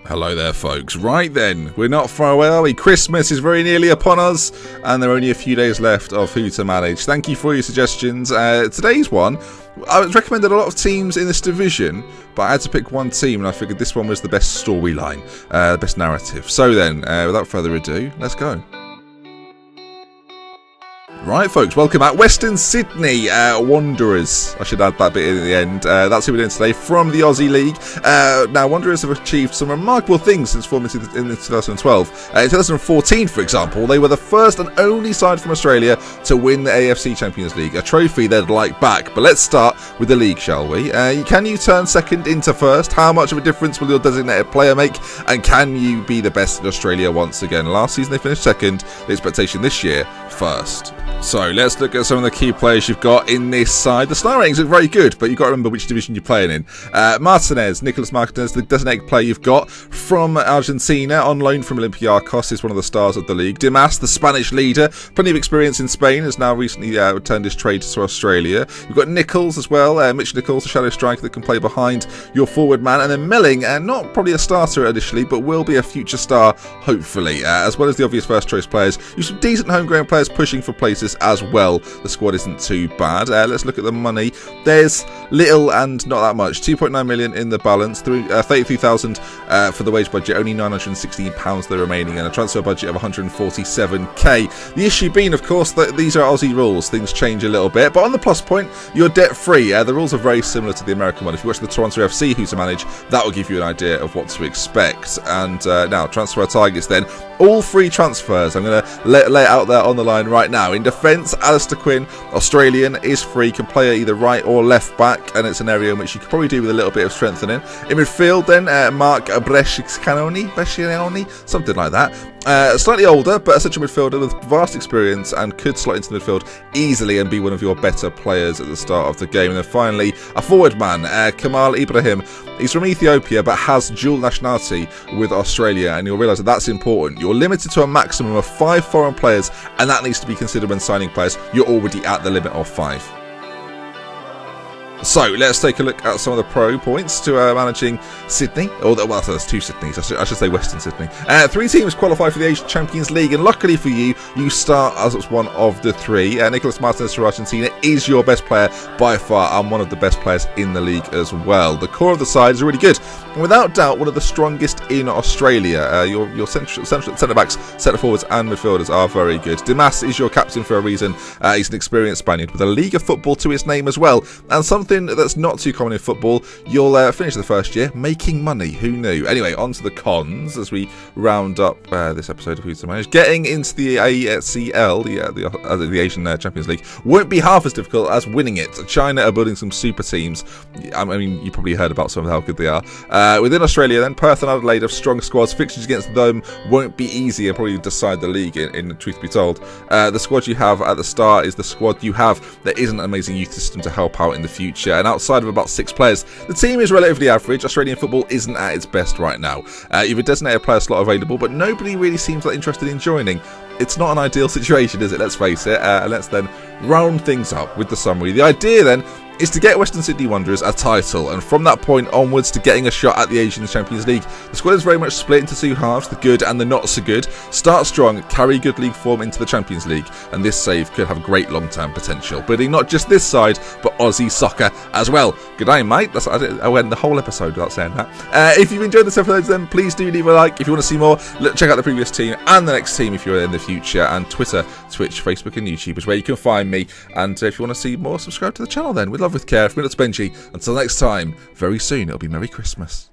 Hello there, folks. Right then, we're not far away, are we? Christmas is very nearly upon us, and there are only a few days left of who to manage. Thank you for your suggestions. Today's one, I was recommended a lot of teams in this division, but I had to pick one team, and I figured this one was the best storyline, the best narrative. So then, without further ado, let's go. Right, folks, welcome back. Western Sydney Wanderers. I should add that bit in at the end. That's who we're doing today from the Aussie League. Now, Wanderers have achieved some remarkable things since forming in 2012. In 2014, for example, they were the first and only side from Australia to win the AFC Champions League, a trophy they'd like back. But let's start with the league, shall we? Can you turn second into first? How much of a difference will your designated player make? And can you be the best in Australia once again? Last season they finished second. The expectation this year, first. So let's look at some of the key players you've got in this side. The star ratings look very good, but you've got to remember which division you're playing in. Nicolas Martinez, the designated player you've got from Argentina, on loan from Olympiacos, is one of the stars of the league. Dimas, the Spanish leader, plenty of experience in Spain, has now recently returned his trade to Australia. You've got Nichols as well, Mitch Nichols, a shadow striker that can play behind your forward man. And then Melling, not probably a starter initially, but will be a future star, hopefully. As well as the obvious first choice players. You've some decent homegrown players pushing for places as well. The squad isn't too bad. Let's look at the money. There's little and not that much. 2.9 million in the balance, 33,000 for the wage budget, only £916 the remaining, and a transfer budget of 147k. The issue being, of course, that these are Aussie rules. Things change a little bit, but on the plus point, you're debt free. The rules are very similar to the American one. If you watch the Toronto FC Who to Manage, that will give you an idea of what to expect. And now transfer targets then. All free transfers. I'm going to lay it out there on the line right now. In defence, Alistair Quinn, Australian, is free, can play either right or left back, and it's an area in which you could probably do with a little bit of strengthening. In midfield then, Mark Bresciani, something like that. Slightly older, but a central midfielder with vast experience and could slot into the midfield easily and be one of your better players at the start of the game. And then finally, a forward man, Kamal Ibrahim. He's from Ethiopia but has dual nationality with Australia, and you'll realise that that's important. You're limited to a maximum of 5 foreign players, and that needs to be considered when signing players. You're already at the limit of 5. So let's take a look at some of the pro points to managing Sydney. Well, there's 2 Sydneys. I should say Western Sydney. 3 teams qualify for the Asian Champions League, and luckily for you, you start as one of the 3. Nicolas Martinez from Argentina is your best player by far, and one of the best players in the league as well. The core of the side is really good, and without doubt one of the strongest in Australia. Your centre backs, centre forwards, and midfielders are very good. Dimas is your captain for a reason. He's an experienced Spaniard with a league of football to his name as well, and something that's not too common in football. You'll finish the first year making money. Who knew? Anyway, on to the cons as we round up this episode of Who to Manage. Getting into the ACL, the Asian Champions League, won't be half as difficult as winning it. China are building some super teams. I mean, you probably heard about some of how good they are. Within Australia, then, Perth and Adelaide have strong squads. Fixtures against them won't be easy and probably decide the league, in truth be told. The squad you have at the start is the squad you have. There isn't an amazing youth system to help out in the future. And outside of about 6 players, the team is relatively average. Australian football isn't at its best right now. You've a designated player slot available, but nobody really seems that interested in joining. It's not an ideal situation, is it? Let's face it. Let's then round things up with the summary. The idea then is to get Western Sydney Wanderers a title, and from that point onwards to getting a shot at the Asian Champions League. The squad is very much split into 2 halves, the good and the not so good. Start strong, carry good league form into the Champions League, and this save could have great long-term potential, building not just this side, but Aussie soccer as well. Good day, mate. I went the whole episode without saying that. If you've enjoyed this episode, then please do leave a like. If you want to see more, check out the previous team and the next team if you're in the future, and Twitter, Twitch, Facebook and YouTube is where you can find me. And if you want to see more, subscribe to the channel then. With love, with care, from me, that's Benji. Until next time, very soon, it'll be Merry Christmas.